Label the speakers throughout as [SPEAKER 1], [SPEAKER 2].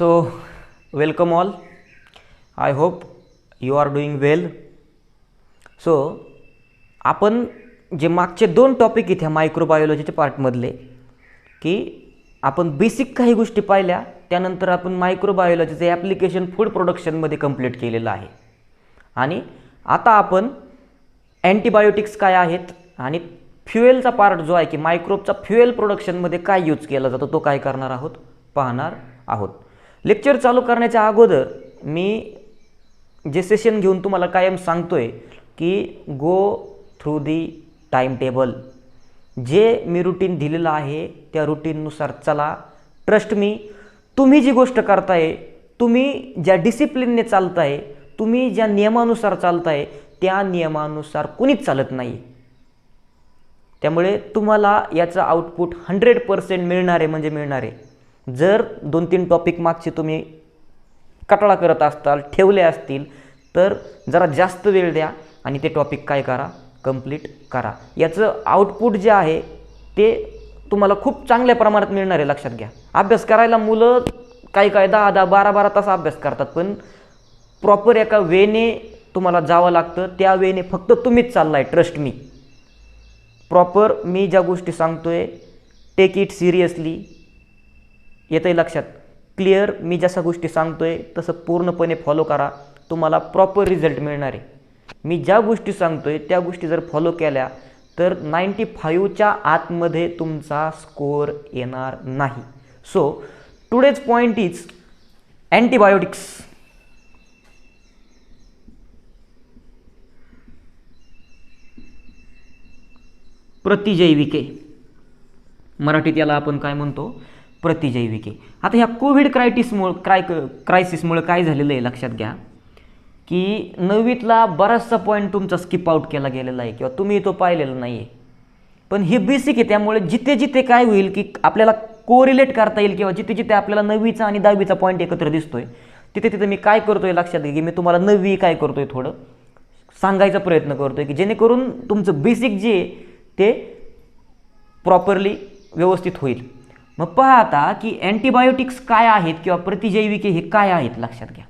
[SPEAKER 1] So, welcome all. I hope you are doing well. So, आपण जे मागचे 2 topic इथे मायक्रोबायोलॉजीच्या पार्टमधले की आपण बेसिक काही गोष्टी पाहिल्या, त्यानंतर आपण मायक्रोबायोलॉजीचे ॲप्लिकेशन फूड प्रोडक्शनमध्ये कंप्लीट केलेलं आहे. आणि आता आपण अँटीबायोटिक्स काय आहेत आणि फ्युएलचा पार्ट जो आहे की मायक्रोबचा फ्युएल प्रोडक्शनमध्ये काय यूज केला जातो तो काय करणार आहोत पाहणार आहोत. लेक्चर चालू करण्याच्या अगोदर मी जे सेशन घेऊन तुम्हाला कायम सांगतोय की go through the time table. जे मी रूटीन दिलेलं आहे त्या रूटीननुसार चला. ट्रस्ट मी, तुम्ही जी गोष्ट करताय, तुम्ही ज्या डिसिप्लिनने चालताय, तुम्ही ज्या नियमानुसार चालताय त्या नियमानुसार कुणीच चालत नाही. त्यामुळे तुम्हाला याचा आउटपुट 100% मिळणार आहे म्हणजे मिळणार आहे. जर 2-3 टॉपिक मागचे तुम्ही कटाळा करत असताल, ठेवले असतील, तर जरा जास्त वेळ द्या आणि ते टॉपिक काय करा, कंप्लीट करा. याचं आउटपुट जे आहे ते तुम्हाला खूप चांगल्या प्रमाणात मिळणार आहे. लक्षात घ्या, अभ्यास करायला मुलं काही 10-10, 12-12 तास अभ्यास करतात, पण प्रॉपर एका वेने तुम्हाला जावं लागतं. त्या वेने फक्त तुम्हीच चाललाय. ट्रस्ट मी, प्रॉपर मी ज्या गोष्टी सांगतोय टेक इट सिरियसली. येतंय लक्षात? क्लिअर? मी जशा गोष्टी सांगतोय तसं पूर्णपणे फॉलो करा, तुम्हाला प्रॉपर रिझल्ट मिळणार आहे. मी ज्या गोष्टी सांगतोय त्या गोष्टी जर फॉलो केल्या तर 95च्या आतमध्ये तुमचा स्कोअर येणार नाही. So today's point is antibiotics. प्रतिजैविके, मराठीत याला आपण काय म्हणतो, प्रतिजैविके. आता ह्या कोविड क्रायसिसमुळे काय झालेलं आहे लक्षात घ्या की 9वीतला बराचसा पॉईंट तुमचा स्किप आउट केला गेलेला आहे किंवा तुम्ही तो पाहिलेला नाही आहे. पण हे बेसिक आहे, त्यामुळे जिथे जिथे काय होईल की आपल्याला कोरिलेट करता येईल किंवा जिथे जिथे आपल्याला 9वीचा आणि 10वीचा पॉईंट एकत्र दिसतोय तिथे तिथे मी काय करतोय लक्षात घ्या की मी तुम्हाला 9वी काय करतोय थोडं सांगायचा प्रयत्न करतोय की जेणेकरून तुमचं बेसिक जे ते प्रॉपरली व्यवस्थित होईल. मग पहा आता की अँटीबायोटिक्स काय आहेत किंवा प्रतिजैविके हे काय आहेत लक्षात घ्या.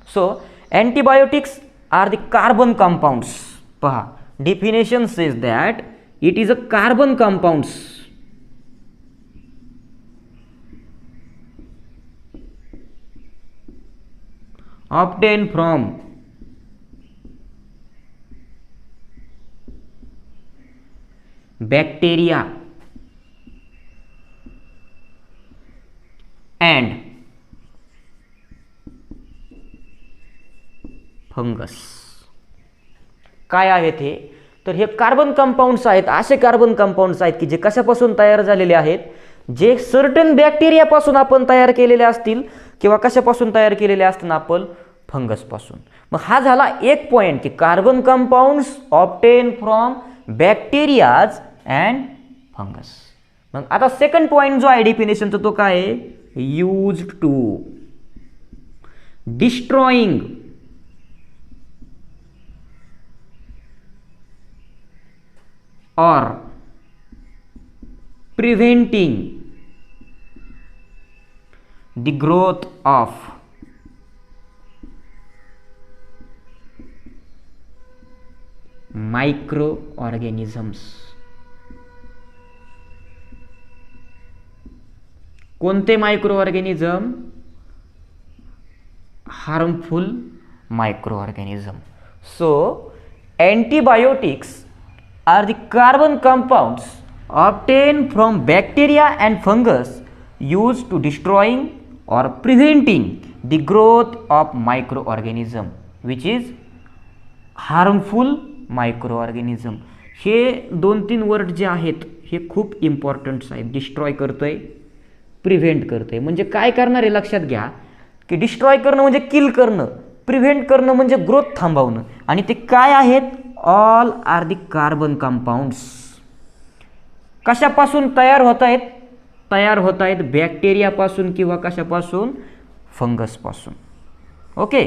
[SPEAKER 1] So antibiotics are the carbon compounds. पहा, definition says that it is a carbon compounds obtained from bacteria and fungus. काय आहेत हे? तर हे कार्बन कंपाऊंड्स आहेत. असे कार्बन कंपाऊंड्स आहेत की जे कशापासून तयार झालेले आहेत, जे सर्टन बॅक्टेरियापासून आपण तयार केलेले असतील किंवा कशापासून तयार केलेले असतील आपण, फंगसपासून. मग हा झाला एक पॉईंट की carbon compounds obtain from bacterias and fungus. मग आता सेकंड पॉईंट जो आहे डेफिनेशनचा तो काय आहे, used to destroying or preventing the growth of microorganisms. कोणते microorganism? Harmful microorganism. So antibiotics are the carbon compounds obtained from bacteria and fungus used to destroying or preventing the growth of microorganism which is harmful microorganism. हे 2-3 word जे आहेत हे खूप इम्पॉर्टंट्स आहेत. Destroy करतोय, prevent करतोय. म्हणजे काय करणार आहे लक्षात घ्या की डिस्ट्रॉय करणं म्हणजे किल करणं, प्रिव्हेंट करणं म्हणजे ग्रोथ थांबवणं. आणि ते काय आहेत? All are the carbon compounds. कशापासून तयार होत आहेत? तयार होत आहेत बॅक्टेरियापासून किंवा कशापासून? फंगसपासून. ओके.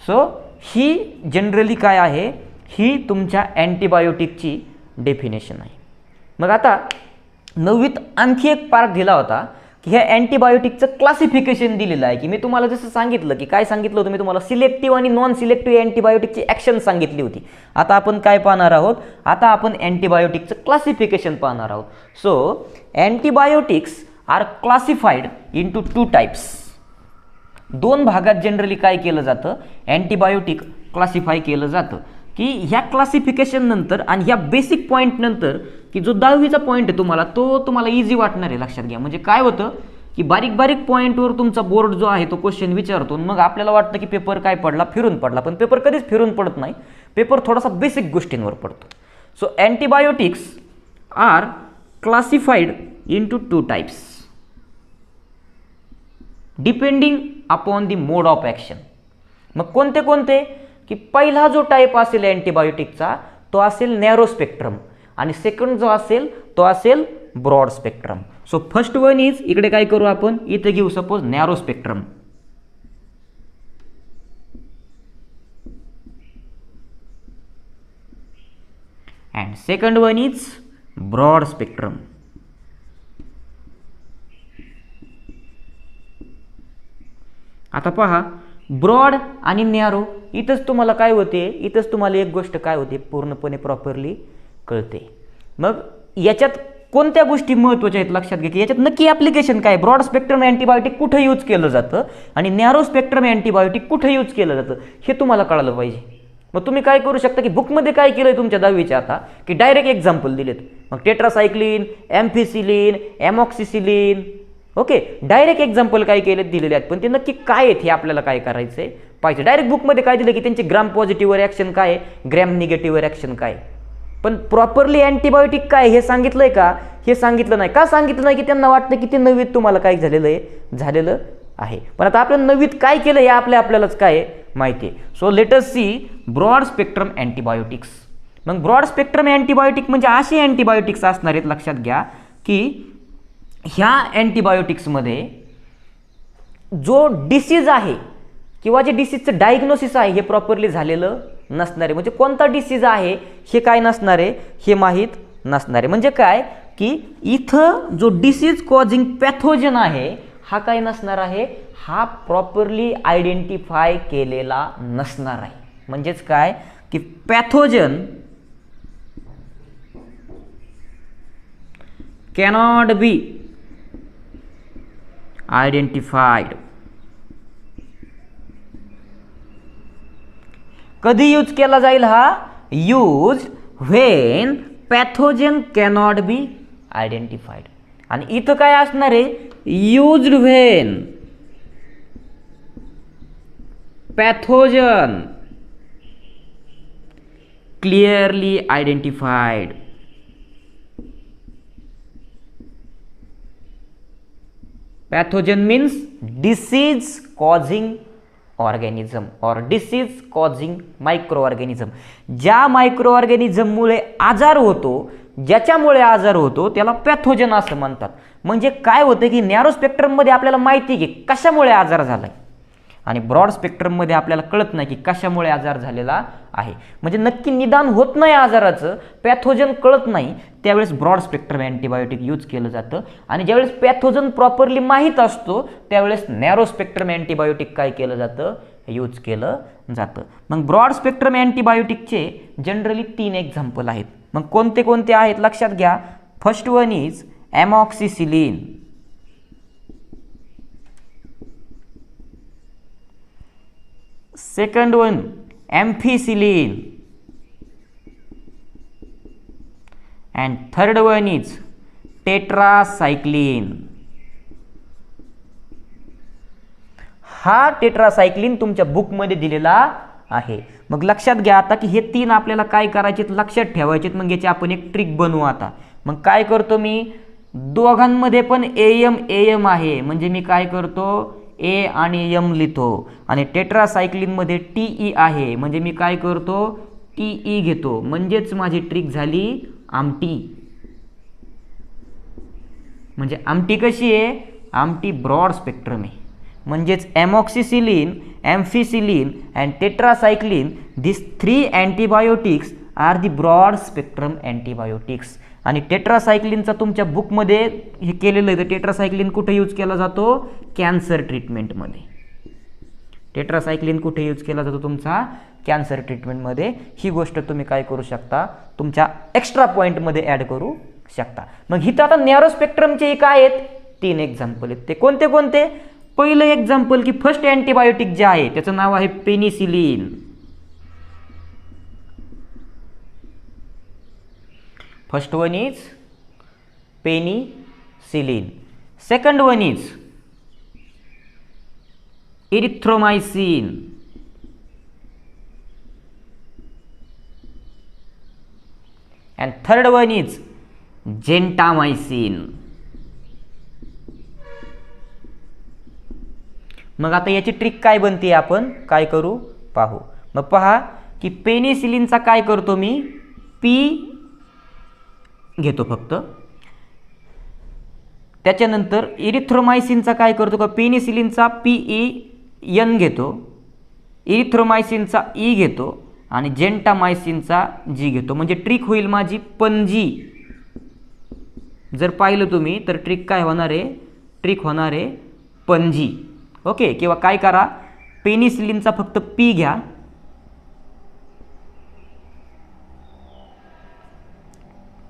[SPEAKER 1] सो ही जनरली काय आहे, ही तुमच्या अँटीबायोटिकची डेफिनेशन आहे. मग आता 9वीत आणखी एक पार्ट दिला होता की ह्या अँटीबायोटिकचं क्लासिफिकेशन दिलेलं आहे, की मी तुम्हाला जसं सांगितलं की काय सांगितलं होतं, मी तुम्हाला सिलेक्टिव्ह आणि नॉन सिलेक्टिव्ह अँटीबायोटिकची ॲक्शन सांगितली होती. आता आपण काय पाहणार आहोत, आता आपण अँटीबायोटिकचं क्लासिफिकेशन पाहणार आहोत. So antibiotics are classified into 2 types. 2 भागात जनरली काय केलं जातं, अँटीबायोटिक क्लासिफाय केलं जातं, की ह्या क्लासिफिकेशन नंतर आणि ह्या बेसिक पॉईंट नंतर, की जो 10वीचा पॉईंट आहे तुम्हाला, तो तुम्हाला इझी वाटणार आहे. लक्षात घ्या. म्हणजे काय होतं की बारीक बारीक पॉईंटवर तुमचा बोर्ड जो आहे तो क्वेश्चन विचारतो, मग आपल्याला वाटतं की पेपर काय पडला, फिरून पडला, पण पेपर कधीच फिरून पडत नाही. पेपर थोडासा बेसिक गोष्टींवर पडतो. So antibiotics are classified into 2 types depending upon the mode of action. मग कोणते कोणते, की पहिला जो टाईप असेल अँटीबायोटिकचा तो असेल नॅरो स्पेक्ट्रम, आणि सेकंड जो असेल तो असेल broad spectrum. So first one is, इकडे काय करू आपण, इथे घेऊ suppose narrow spectrum, and second one is broad spectrum. आता पहा, ब्रॉड आणि नॅरो, इथंच तुम्हाला काय होते, इथंच तुम्हाला एक गोष्ट काय होते पूर्णपणे प्रॉपरली कळते. मग याच्यात कोणत्या गोष्टी महत्त्वाच्या आहेत लक्षात घ्या, की याच्यात नक्की ॲप्लिकेशन काय, ब्रॉड स्पेक्ट्रम अँटीबायोटिक कुठे यूज केलं जातं आणि नॅरो स्पेक्ट्रम अँटीबायोटिक कुठे यूज केलं जातं, हे तुम्हाला कळलं पाहिजे. मग तुम्ही काय करू शकता, की बुकमध्ये काय केलं आहे तुमच्या 10वीच्या आता, की डायरेक्ट एक्झाम्पल दिलेत. मग tetracycline, ampicillin, amoxicillin, okay, direct example काय केले दिलेले आहेत, पण ते नक्की काय आहेत हे आपल्याला काय करायचं आहे पाहिजे. डायरेक्ट बुकमध्ये काय दिलं, की त्यांचे ग्राम पॉझिटिव्हवर ॲक्शन काय आहे, ग्रॅम निगेटिव्हवर ॲक्शन काय, पण प्रॉपरली अँटीबायोटिक काय हे सांगितलंय का, हे सांगितलं नाही. का सांगितलं नाही, की त्यांना वाटतं की ते नवीत तुम्हाला काय झालेलं आहे. पण आता आपल्या नवीत काय केलं हे आपल्यालाच काय माहिती आहे. So let us see broad spectrum antibiotics. मग ब्रॉड स्पेक्ट्रम अँटीबायोटिक म्हणजे असे अँटीबायोटिक्स असणार आहेत, लक्षात घ्या, की ह्या अँटीबायोटिक्समध्ये जो डिसीज आहे किंवा जे डिसीजचं डायग्नोसिस आहे हे प्रॉपरली झालेलं नसणार आहे. म्हणजे कोणता डिसीज आहे हे काय नसणार आहे, हे माहीत नसणार आहे. म्हणजे काय, की इथं जो डिसीज कॉजिंग पॅथोजन आहे हा काय नसणार आहे, हा प्रॉपरली आयडेंटिफाय केलेला नसणार आहे. म्हणजेच काय, की पॅथोजन कॅनॉट बी आयडेंटिफाईड. कधी यूज केला जाईल हा, use when pathogen cannot be identified. आणि इथं काय असणार आहे, used when pathogen clearly identified. Pathogen means disease causing organism or disease causing microorganism. ज्या मायक्रोऑर्गॅनिझममुळे आजार होतो, ज्याच्यामुळे आजार होतो त्याला पॅथोजन असं म्हणतात. म्हणजे काय होतं, की नॅरो स्पेक्ट्रममध्ये आपल्याला माहिती आहे की कशामुळे आजार झालाय, आणि ब्रॉड स्पेक्ट्रममध्ये आपल्याला कळत नाही की कशामुळे आजार झालेला आहे. म्हणजे नक्की निदान होत नाही आजाराचं, पॅथोजन कळत नाही, त्यावेळेस ब्रॉड स्पेक्ट्रम अँटीबायोटिक यूज केलं जातं. आणि ज्यावेळेस पॅथोजन प्रॉपरली माहीत असतो त्यावेळेस नॅरो स्पेक्ट्रम अँटीबायोटिक काय केलं जातं, यूज केलं जातं. मग ब्रॉड स्पेक्ट्रम अँटीबायोटिकचे जनरली 3 एक्झाम्पल आहेत. मग कोणते कोणते आहेत लक्षात घ्या. First one is amoxicillin, second one ampicillin, and third one is tetracycline. हा टेट्रासायक्लिन तुमच्या बुकमध्ये दिलेला आहे. मग लक्षात घ्या आता की हे 3 आपल्याला काय करायचे, लक्षात ठेवायचे. मग याची आपण एक ट्रिक बनवू आता. मग काय करतो मी, दोघांमध्ये पण एम आहे, म्हणजे मी काय करतो, ए आणि एम लिहितो. आणि टेट्रासायक्लिनमध्ये टीई आहे, म्हणजे मी काय करतो, टीई घेतो. म्हणजेच माझी ट्रिक झाली आमटी. म्हणजे आमटी कशी आहे, आमटी ब्रॉड स्पेक्ट्रम आहे. म्हणजेच amoxicillin, ampicillin and tetracycline, this 3 antibiotics are the broad spectrum antibiotics. आणि टेट्रासायक्लिनचा तुमच्या बुकमध्ये हे केलेलं आहे, तर टेट्रासायक्लिन कुठे यूज केला जातो? कॅन्सर ट्रीटमेंटमध्ये. टेट्रासायक्लिन कुठे यूज केला जातो तुमचा? कॅन्सर ट्रीटमेंटमध्ये. ही गोष्ट तुम्ही काय करू शकता? तुमच्या एक्स्ट्रा पॉईंटमध्ये ॲड करू शकता. मग इथं आता नॅरो स्पेक्ट्रमचे काय आहेत? 3 एक्झाम्पल आहेत. ते कोणते कोणते? पहिलं एक्झाम्पल की फर्स्ट अँटीबायोटिक जे आहे त्याचं नाव आहे penicillin. First one is penicillin. Second one is erythromycin. and third one is gentamicin. मग आता याची ट्रिक काय बनते आपण काय करू पाहू. मग पहा की पेनिसिलिनचा काय करतो मी? पी घेतो फक्त. त्याच्यानंतर इरिथ्रोमायसिनचा काय करतो का? पेनिसिलिनचा PEN घेतो, इरिथ्रोमायसिनचा E घेतो आणि जेंटामायसिनचा G घेतो. म्हणजे ट्रिक होईल माझी पणजी. जर पाहिलं तुम्ही तर ट्रिक काय होणार आहे? ट्रिक होणार आहे पणजी. ओके. किंवा काय करा, पेनिसिलिनचा फक्त P घ्या,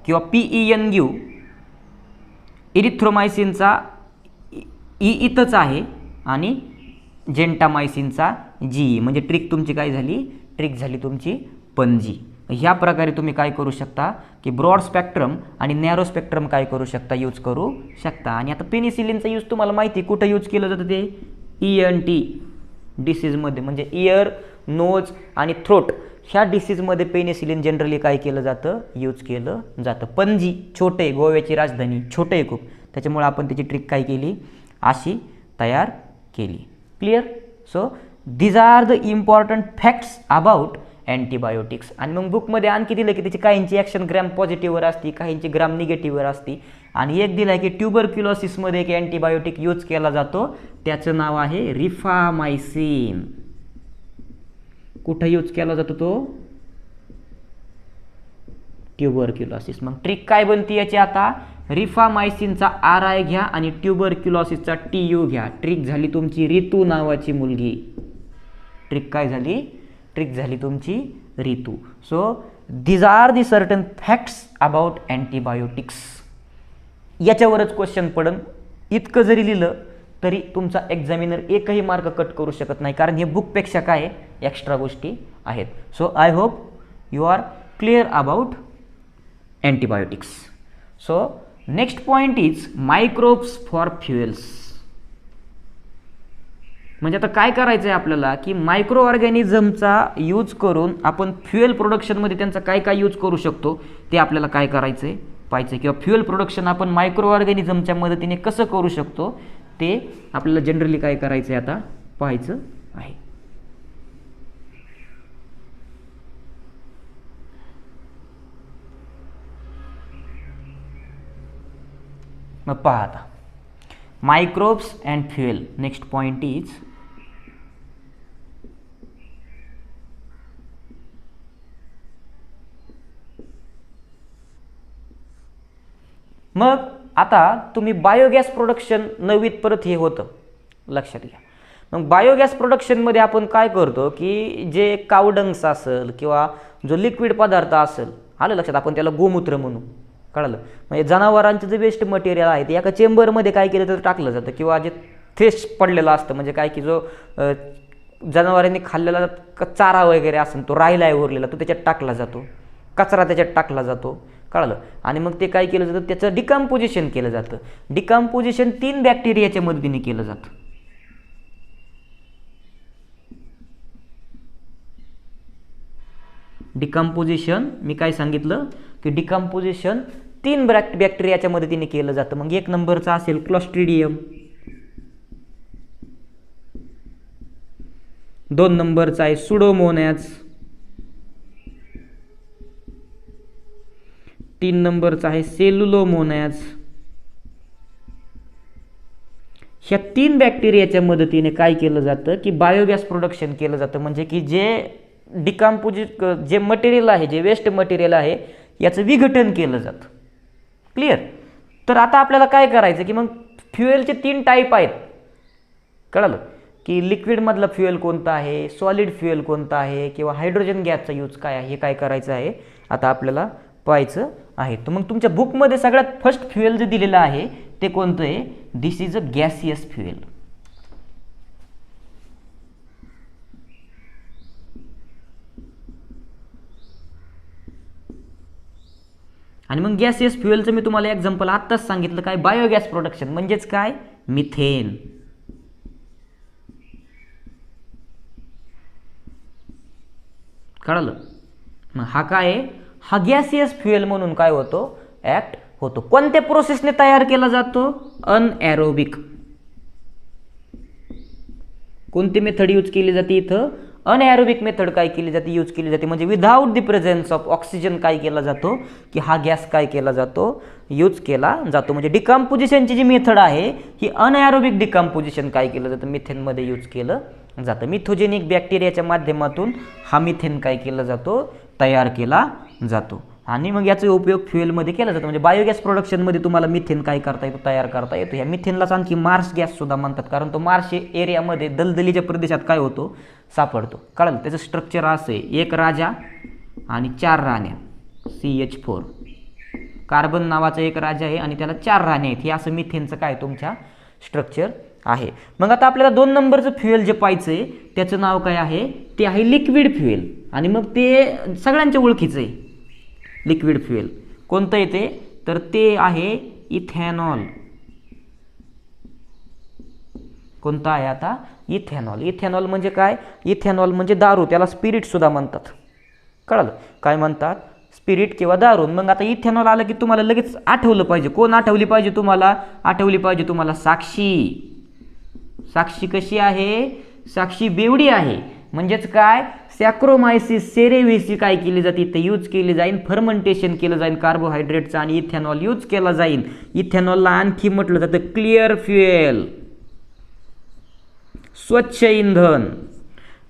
[SPEAKER 1] किंवा PEN घेऊ, इरिथ्रोमायसिनचा E इथंच आहे आणि जेंटामायसिनचा G. म्हणजे ट्रिक तुमची काय झाली? ट्रिक झाली तुमची पणजी. ह्या प्रकारे तुम्ही काय करू शकता की ब्रॉड स्पेक्ट्रम आणि नॅरो स्पेक्ट्रम काय करू शकता? यूज करू शकता. आणि आता पेनिसिलिनचा यूज तुम्हाला माहिती आहे कुठं यूज केलं जातं? ते ENT डिसीजमध्ये, म्हणजे इयर, नोज आणि थ्रोट ह्या डिसीजमध्ये पेनिसिलिन जनरली काय केलं जातं? यूज केलं जातं. पणजी छोटे, गोव्याची राजधानी छोटे आहे खूप, त्याच्यामुळे आपण त्याची ट्रिक काय केली? अशी तयार केली. Clear? So these are the important facts about antibiotics. आणि मग बुकमध्ये आणखी दिलं की त्याची काहींची ॲक्शन ग्रॅम पॉझिटिव्हवर असती, काहींची ग्राम निगेटिव्हवर असती. आणि एक दिलं आहे की ट्युबरक्युलोसिसमध्ये एक अँटीबायोटिक यूज केला जातो, त्याचं नाव आहे रिफामायसिन. कुठं यूज केला जातो तो? ट्युबरक्युलोसिस. मग ट्रिक काय बनती याची आता? रिफामायसिनचा RI घ्या आणि ट्युबरक्युलोसिसचा TU घ्या. ट्रिक झाली तुमची रितू नावाची मुलगी. ट्रिक काय झाली? ट्रिक झाली तुमची Ritu. So these are the certain facts about antibiotics. याच्यावरच क्वेश्चन पडन. इतकं जरी लिहिलं तरी तुमचा एक्झामिनर एकही मार्क कट करू शकत नाही, कारण हे बुकपेक्षा काय एक्स्ट्रा गोष्टी आहेत. So I hope you are clear about antibiotics. So next point is microbes for fuels. म्हणजे आता काय करायचं आहे आपल्याला की मायक्रो ऑर्गॅनिझमचा यूज करून आपण फ्युएल प्रोडक्शनमध्ये त्यांचा काय काय यूज करू शकतो ते आपल्याला काय करायचं आहे पाहायचं. किंवा फ्युएल प्रोडक्शन आपण मायक्रो ऑर्गॅनिझमच्या मदतीने कसं करू शकतो ते आपल्याला जनरली काय करायचं आहे आता पाहायचं आहे. मग पहा आता microbes and fuel. Next point is मग आता तुम्ही बायोगॅस प्रोडक्शन 9वीत परत हे होतं लक्षात घ्या. मग बायोगॅस प्रोडक्शनमध्ये आपण काय करतो की जे कावडंग्स असेल किंवा जो लिक्विड पदार्थ असेल, आलं लक्षात, आपण त्याला गोमूत्र म्हणू, कळलं. म्हणजे जनावरांचं जे वेस्ट मटेरियल आहे ते एका चेंबरमध्ये काय केलं तर टाकलं जातं, किंवा जे थ्रेस्ट पडलेलं असतं म्हणजे काय की जो जनावरांनी खाल्लेला चारा वगैरे असेल तो राहिला आहे उरलेला तो त्याच्यात टाकला जातो, कचरा त्याच्यात टाकला जातो, कळलं. आणि मग ते काय केलं जातं त्याचं डिकम्पोजिशन केलं जातं. डिकम्पोजिशन 3 बॅक्टेरियाच्या मदतीने केलं जातं. डिकम्पोजिशन मी काय सांगितलं की डिकम्पोजिशन 3 बॅक्टेरियाच्या मदतीने केलं जातं. मग 1 नंबरचा असेल क्लॉस्ट्रिडियम, 2 नंबरचा आहे सुडोमोनॅज, 3 नंबरचा आहे सेल्युलोमोनॅज. ह्या 3 बॅक्टेरियाच्या मदतीने काय केलं जातं की बायोगॅस प्रोडक्शन केलं जातं. म्हणजे की जे जे मटेरियल आहे, जे वेस्ट मटेरियल आहे याचं विघटन केलं जातं. क्लिअर. तर आता आपल्याला काय करायचं की मग फ्युएलचे 3 टाईप आहेत. कळलं की लिक्विडमधलं फ्युएल कोणतं आहे, सॉलिड फ्युएल कोणतं आहे, किंवा हायड्रोजन गॅसचा यूज काय आहे, हे काय करायचं आहे आता आपल्याला पाहायचं आहे. तर मग तुमच्या बुकमध्ये सगळ्यात फर्स्ट फ्युएल जे दिलेलं आहे ते कोणतं आहे, दिस इज अ गॅसियस फ्युएल. आणि मग गॅसियस फ्युएलचं मी तुम्हाला एक्झाम्पल आत्ताच सांगितलं, काय, बायोगॅस प्रोडक्शन म्हणजेच काय, मिथेन. कळलं. मग हा काय आहे, हा गॅसियस फ्युएल म्हणून काय होतो, ऍक्ट होतो. कोणत्या प्रोसेसने तयार केला जातो, अनएरोबिक. कोणती मेथड यूज केली जाते इथं, अनएरोबिक मेथड काय केली जाते, यूज केली जाते. म्हणजे without the presence of oxygen काय केला जातो की हा गॅस काय केला जातो, यूज केला जातो. म्हणजे डिकम्पोजिशनची जी मेथड आहे ही अनएरोबिक डिकम्पोजिशन काय केलं जातं, मिथेनमध्ये यूज केलं जातं. मिथोजेनिक बॅक्टेरियाच्या माध्यमातून हा मिथेन काय केला जातो, तयार केला जातो. आणि मग याचा उपयोग फ्युएलमध्ये केला जातो. म्हणजे बायोगॅस प्रोडक्शनमध्ये तुम्हाला मिथेन काय करता येतो, तयार करता येतो. ह्या मिथेनलाच आणखी मार्स गॅस सुद्धा म्हणतात, कारण तो मार्स एरियामध्ये दलदलीच्या प्रदेशात काय होतो, सापडतो. कळलं. त्याचं स्ट्रक्चर असं आहे, 1 राजा आणि 4 राण्या, CH4. कार्बन नावाचा 1 राजा आहे आणि त्याला 4 राण्या आहेत. हे असं मिथेनचं काय तुमच्या स्ट्रक्चर आहे. मग आता आपल्याला 2 नंबरचं फ्युएल जे पाहायचं आहे त्याचं नाव काय आहे, ते आहे लिक्विड फ्युएल. आणि मग ते सगळ्यांच्या ओळखीचं आहे. लिक्विड फ्युएल कोणतं येते, तर ते आहे इथेनॉल. कोणतं आहे आता, इथेनॉल. इथेनॉल म्हणजे काय, इथेनॉल म्हणजे दारू, त्याला स्पिरिट सुद्धा म्हणतात. कळलं, काय म्हणतात, स्पिरिट किंवा दारू. मग आता इथेनॉल आलं की तुम्हाला लगेच आठवलं पाहिजे, कोण आठवली पाहिजे तुम्हाला, आठवली पाहिजे तुम्हाला साक्षी. साक्षी कशी आहे, साक्षी बेवडी आहे. म्हणजेच काय, सॅक्रोमायसिस सेरेव्हिसी काय केली जाते, इथे यूज केली जाईल, फर्मेंटेशन केलं जाईल कार्बोहायड्रेटचं आणि इथेनॉल यूज केला जाईल. इथेनॉलला आणखी म्हटलं जातं क्लिअर फ्युएल, स्वच्छ इंधन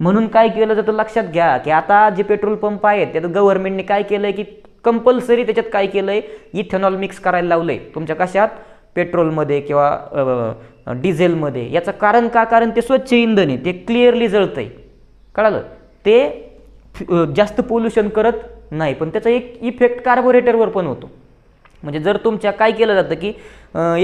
[SPEAKER 1] म्हणून काय केलं जातं. लक्षात घ्या की आता जे पेट्रोल पंप आहेत त्यात गव्हर्नमेंटने काय केलंय की कंपल्सरी त्याच्यात काय केलंय, इथेनॉल मिक्स करायला लावलंय तुमच्या कशात, पेट्रोलमध्ये किंवा डिझेलमध्ये. याचं कारण का, कारण ते स्वच्छ इंधन आहे, ते क्लिअरली जळतंय. कळलं, ते जास्त पोल्युशन करत नाही, पण त्याचा एक इफेक्ट कार्बोरेटरवर पण होतो. म्हणजे जर तुमच्या काय केलं जातं की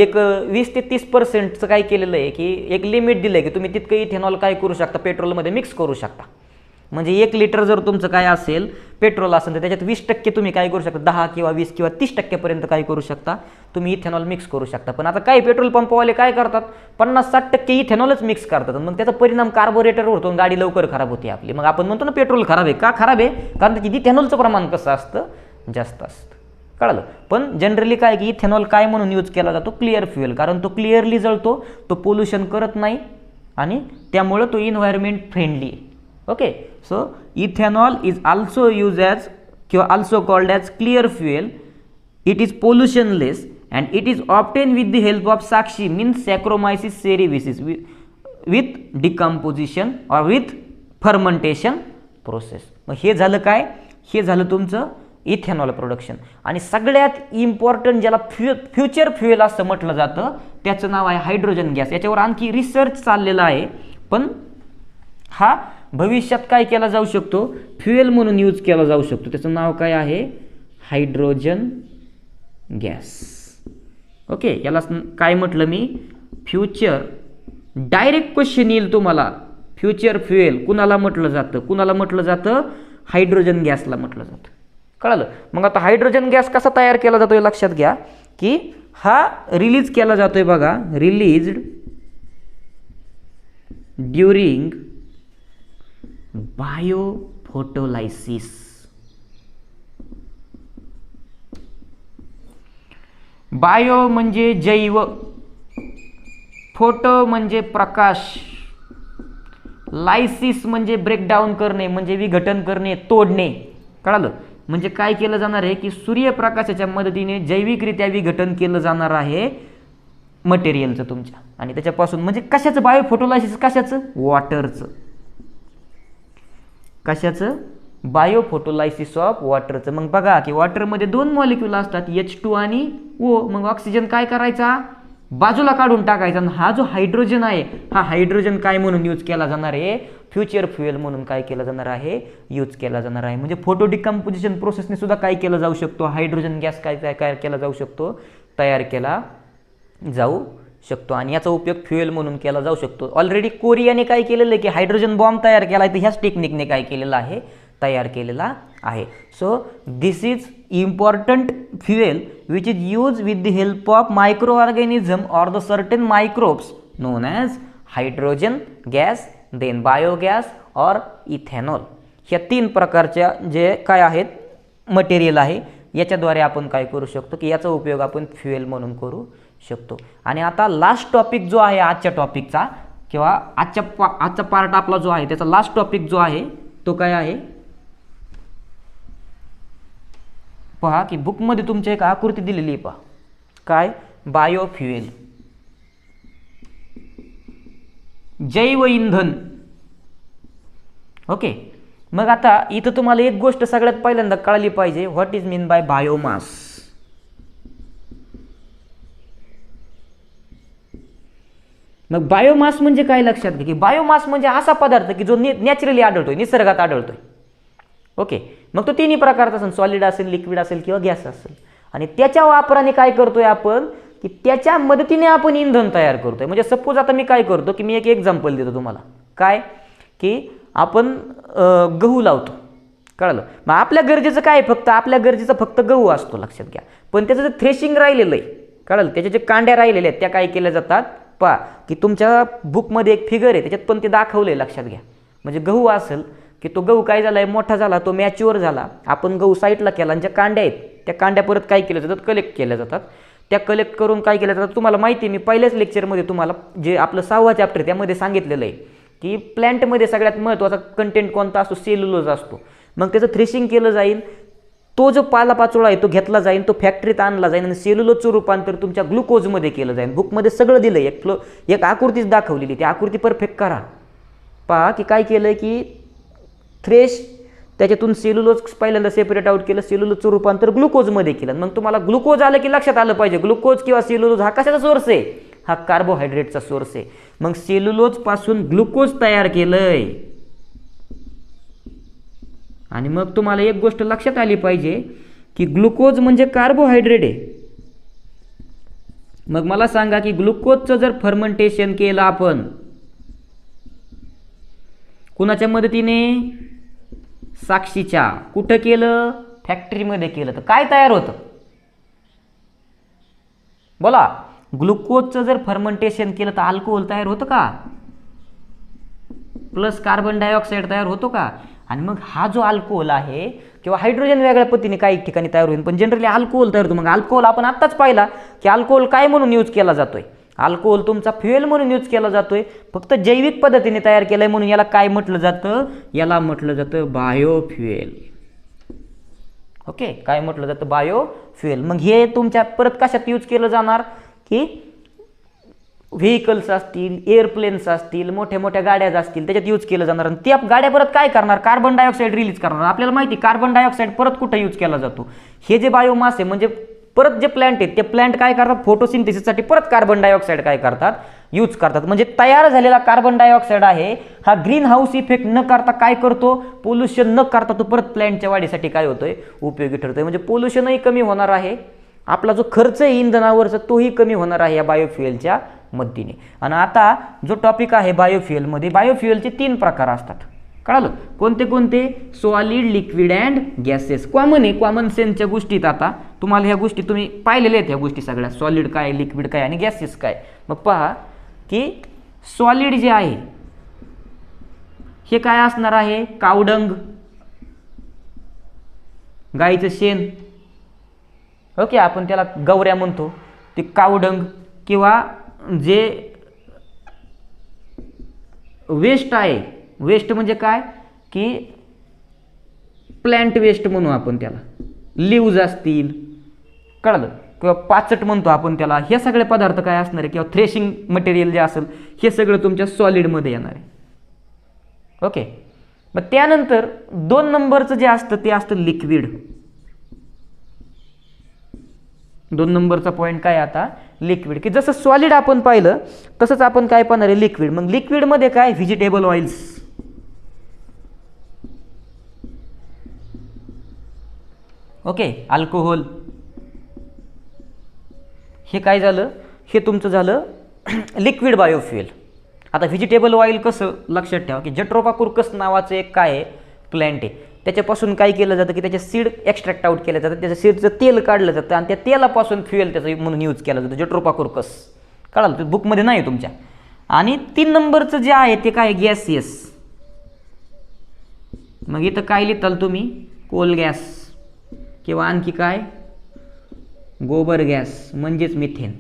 [SPEAKER 1] एक 20 ते 30% काय केलेलं आहे की एक लिमिट दिलं आहे की तुम्ही तितकं इथेनॉल काय करू शकता, पेट्रोलमध्ये मिक्स करू शकता. म्हणजे 1 लिटर जर तुमचं काय असेल पेट्रोल असेल तर त्याच्यात 20% तुम्ही काय करू शकता, 10 किंवा 20 किंवा 30% काय करू शकता, तुम्ही इथेनॉल मिक्स करू शकता. पण आता काही पेट्रोल पंपवाले काय करतात, 50-60% इथेनॉलच मिक्स करतात. मग त्याचा परिणाम कार्बोरेटरवर होतो, गाडी लवकर खराब होते आपली. मग आपण म्हणतो ना पेट्रोल खराब आहे, का खराब आहे, कारण त्याची इथेनॉलचं प्रमाण कसं असतं, जास्त असतं. कळलं. पण जनरली काय की इथेनॉल काय म्हणून यूज केला जातो, क्लिअर फ्युएल, कारण तो क्लिअरली जळतो, तो पोल्युशन करत नाही आणि त्यामुळं तो इन्व्हायरमेंट फ्रेंडली आहे. Okay, so ethanol is also use as किंवा also called as clear fuel. It is pollutionless and it is obtain with the help of साक्षी means saccharomyces cerevisiae with decomposition और with fermentation process. मग हे झालं काय, हे झालं तुमचं इथेनॉल प्रोडक्शन. आणि सगळ्यात इम्पॉर्टंट ज्याला फ्युचर फ्युएल असं म्हटलं जातं त्याचं नाव आहे हायड्रोजन गॅस. याच्यावर आणखी रिसर्च चाललेला आहे, पण हा भविष्यात काय केला जाऊ शकतो, फ्युएल म्हणून यूज केला जाऊ शकतो. त्याचं नाव काय आहे, हायड्रोजन गॅस. ओके, याला काय म्हटलं मी, फ्युचर. डायरेक्ट क्वेश्चन येईल तुम्हाला, फ्युचर फ्युएल कुणाला म्हटलं जातं, कुणाला म्हटलं जातं, हायड्रोजन गॅसला म्हटलं जातं. कळलं. मग आता हायड्रोजन गॅस कसा तयार केला जातोय, लक्षात घ्या की हा रिलीज केला जातोय बघा, रिलीज्ड ड्युरिंग बायोफोटोलायसिस. बायो म्हणजे जैव, फोटो म्हणजे प्रकाश, लायसिस म्हणजे ब्रेकडाऊन करणे, म्हणजे विघटन करणे, तोडणे. कळलं. म्हणजे काय केलं जाणार आहे की सूर्यप्रकाशाच्या मदतीने जैविकरित्या विघटन केलं जाणार आहे मटेरियलचं तुमच्या, आणि त्याच्यापासून म्हणजे कशाचं, बायोफोटोलायसिस कशाचं, वॉटरचं. कशाचं, बायोफोटोलायसिस ऑफ वॉटरचं. मग बघा की वॉटरमध्ये 2 मॉलिक्यूल असतात, H2 आणि O. मग ऑक्सिजन काय करायचा, बाजूला काढून टाकायचा. आणि हा जो हायड्रोजन आहे, हा हायड्रोजन काय म्हणून यूज केला जाणार आहे, फ्युचर फ्युएल म्हणून काय केला जाणार आहे, यूज केला जाणार आहे. म्हणजे फोटो डिकम्पोजिशन प्रोसेसने सुद्धा काय केलं जाऊ शकतो, हायड्रोजन गॅस काय केला जाऊ शकतो, तयार केला जाऊ शकतो. आणि याचा उपयोग फ्युएल म्हणून केला जाऊ शकतो. ऑलरेडी कोरियाने काय केलेलं आहे की हायड्रोजन बॉम्ब तयार केला आहे, तर ह्याच टेक्निकने काय केलेलं आहे, तयार केलेला आहे. So this is important fuel which is use with the help of micro organism or the certain microbes known as hydrogen gas, then biogas और इथेनॉल. ह्या 3 प्रकारच्या जे काय आहेत मटेरियल आहे, याच्याद्वारे आपण काय करू शकतो की याचा उपयोग आपण फ्युएल म्हणून करू शकतो. आणि आता लास्ट टॉपिक जो आहे आजच्या टॉपिकचा, किंवा आजचा पार्ट आपला जो आहे त्याचा लास्ट टॉपिक जो आहे तो काय आहे, पहा की बुकमध्ये तुमच्या एक आकृती दिलेली आहे. पहा काय, बायोफ्युएल, जैव इंधन. ओके. मग आता इथं तुम्हाला एक गोष्ट सगळ्यात पहिल्यांदा कळली पाहिजे, what is mean by biomass. मग बायोमास म्हणजे काय, लक्षात घ्या की बायोमास म्हणजे असा पदार्थ की जो नॅचरली आढळतोय, निसर्गात आढळतोय. ओके. मग तो 3 प्रकारचा असेल, सॉलिड असेल, लिक्विड असेल किंवा गॅस असेल. आणि त्याच्या वापराने काय करतोय आपण की त्याच्या मदतीने आपण इंधन तयार करतोय. म्हणजे सपोज आता मी काय करतो की मी एक एक्झाम्पल देतो तुम्हाला, काय की आपण गहू लावतो, कळलं. मग आपल्या गरजेचं काय, फक्त आपल्या गरजेचं फक्त गहू असतो, लक्षात घ्या. पण त्याचं जे थ्रेशिंग राहिलेलं आहे, कळलं, त्याच्या जे कांड्या राहिलेल्या आहेत त्या काय केल्या जातात, पहा की तुमच्या बुकमध्ये एक फिगर आहे त्याच्यात पण ते दाखवलं आहे, लक्षात घ्या. म्हणजे गहू असेल की तो गहू काय झाला आहे, मोठा झाला, तो मॅच्युअर झाला, आपण गहू साईडला केला, आणि ज्या कांड्या आहेत त्या कांड्या परत काय केल्या जातात, कलेक्ट केल्या जातात. त्या कलेक्ट करून काय केल्या जातात, तुम्हाला माहिती आहे, मी पहिल्याच लेक्चरमध्ये तुम्हाला जे आपलं 6वा चॅप्टर त्यामध्ये सांगितलेलं आहे की प्लॅन्टमध्ये सगळ्यात महत्त्वाचा कंटेंट कोणता असतो, सेल्युलोज असतो. मग त्याचं थ्रेशिंग केलं जाईल, तो जो पालापाचोळा आहे तो घेतला जाईल, तो फॅक्टरीत आणला जाईल, आणि सेल्युलोजचं रूपांतर तुमच्या ग्लुकोजमध्ये केलं जाईल. बुकमध्ये सगळं दिलं आहे, एक आकृतीच दाखवलेली, ती आकृती परफेक्ट करा. पहा की काय केलं की थ्रेश, त्याच्यातून सेल्युलोज पहिल्यांदा सेपरेट आउट केलं, सेल्युलोजचं रूपांतर ग्लुकोजमध्ये केलं. मग तुम्हाला ग्लुकोज आलं की लक्षात आलं पाहिजे, ग्लुकोज किंवा सेल्युलोज हा कशाचा सोर्स आहे, हा कार्बोहायड्रेटचा सोर्स आहे. मग सेल्युलोज पासून ग्लुकोज तयार केलंय. आणि मग तुम्हाला एक गोष्ट लक्षात आली पाहिजे की ग्लुकोज म्हणजे कार्बोहायड्रेट आहे. मग मला सांगा की ग्लुकोजचं जर फर्मेंटेशन केलं आपण कुणाच्या मदतीने, साक्षीच्या, कुठं केलं, फॅक्टरीमध्ये केलं, तर काय तयार होतं, बोला. ग्लुकोजचं जर फर्मेंटेशन केलं तर अल्कोहोल तयार होतं का, प्लस कार्बन डायऑक्साईड तयार होतो का. आणि मग हा जो अल्कोहोल आहे किंवा हायड्रोजन वेगळ्या पद्धतीने काही ठिकाणी तयार होईल, पण जनरली अल्कोहोल तयार होतो. मग अल्कोहोल आपण आत्ताच पाहिला की अल्कोहोल काय म्हणून यूज केला जातोय, अल्कोहोल तुमचा फ्युएल म्हणून यूज केला जातोय. फक्त जैविक पद्धतीने तयार केलाय म्हणून याला काय म्हटलं जातं, याला म्हटलं जातं बायोफ्युएल. ओके. काय म्हटलं जातं, बायोफ्युएल. मग हे तुमच्या परत कशात यूज केलं जाणार की व्हेकल्स असतील, एअरप्लेन्स असतील, मोठ्या मोठ्या गाड्या असतील, त्याच्यात यूज केलं जाणार. आणि त्या गाड्या परत काय करणार, कार्बन डायऑक्साईड रिलीज करणार. आपल्याला माहिती कार्बन डायऑक्साईड परत कुठं यूज केला जातो, हे जे बायोमास आहे म्हणजे परत जे प्लांट आहेत ते प्लांट काय करतात, फोटोसिंथेसिससाठी परत कार्बन डायऑक्साईड काय करतात, यूज करतात. म्हणजे तयार झालेला कार्बन डायऑक्साईड आहे हा ग्रीन हाऊस इफेक्ट न करता काय करतो, पोल्युशन न करता तो परत प्लांटच्या वाढीसाठी काय होतोय, उपयोगी ठरतोय. म्हणजे पोल्युशनही कमी होणार आहे, आपला जो खर्च आहे इंधनावरचा तोही कमी होणार आहे या बायोफ्युएलच्या मदतीने. आणि आता जो टॉपिक आहे बायोफ्युएलमध्ये, बायोफ्युएलचे 3 प्रकार असतात, कळालं. कोणते कोणते, solid, liquid and gases. Common आहे, कॉमन सेन्सच्या गोष्टीत आता तुम्हाला ह्या गोष्टी तुम्ही पाहिलेल्या आहेत, ह्या गोष्टी सगळ्या, सॉलिड काय, लिक्विड काय आणि गॅसेस काय. मग पहा की सॉलिड जे आहे हे काय असणार आहे, कावडंग, गाईचं शेण, ओके, आपण त्याला गवऱ्या म्हणतो, ते कावडंग, किंवा जे वेस्ट आहे, वेस्ट म्हणजे काय की प्लांट वेस्ट म्हणू आपण त्याला, लिव्ज असतील, कळलं, किंवा पाचट म्हणतो आपण त्याला. हे सगळे पदार्थ काय असणार आहे, किंवा थ्रेशिंग मटेरियल जे असेल हे सगळं तुमच्या सॉलिडमध्ये येणार आहे. ओके. मग त्यानंतर 2 नंबरचं जे असतं ते असतं लिक्विड. 2 नंबरचा पॉईंट काय आता लिक्विड, की जसं सॉलिड आपण पाहिलं तसंच आपण काय पाहणार आहे लिक्विड. मग लिक्विडमध्ये काय व्हेजिटेबल ऑइल्स, ओके, अल्कोहोल, हे काय झालं, हे तुमचं झालं लिक्विड बायोफ्युएल. आता व्हेजिटेबल ऑइल कसं लक्षात ठेवा की जट्रोपाकुरकस नावाचं एक काय आहे प्लॅन्ट आहे, त्याच्यापासून काय केलं जातं की त्याचे सीड एक्स्ट्रॅक्ट आउट केलं जातं, त्याच्या सीडचं तेल काढलं जातं आणि त्या तेलापासून फ्युएल त्याचं म्हणून यूज केलं जातं जट्रोपाकुरकस. कळालं, ते बुकमध्ये नाही तुमच्या. आणि 3 नंबरचं जे आहे ते काय गॅसियस. मग इथं काय लिहिताल तुम्ही कोल गॅस किंवा आणखी काय गोबर गॅस म्हणजेच मिथेन.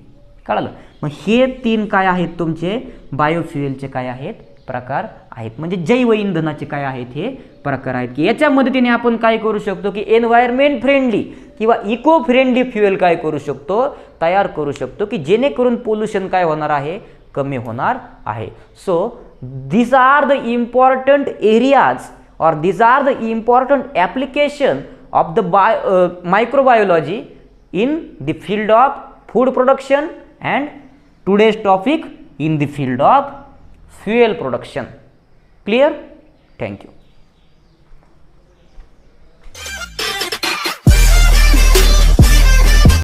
[SPEAKER 1] कळालं. मग हे 3 काय आहेत तुमचे बायोफ्युएलचे काय आहेत प्रकार आहेत, म्हणजे जैव इंधनाचे काय आहेत हे प्रकार आहेत, की याच्या मदतीने आपण काय करू शकतो की एन्व्हायरमेंट फ्रेंडली किंवा इको फ्रेंडली फ्युएल काय करू शकतो तयार करू शकतो, की जेणेकरून पोल्युशन काय होणार आहे कमी होणार आहे. So these are the important areas or these are the important application of the microbiology in the field of food production and today's topic in the field of fuel production. Clear? Thank you.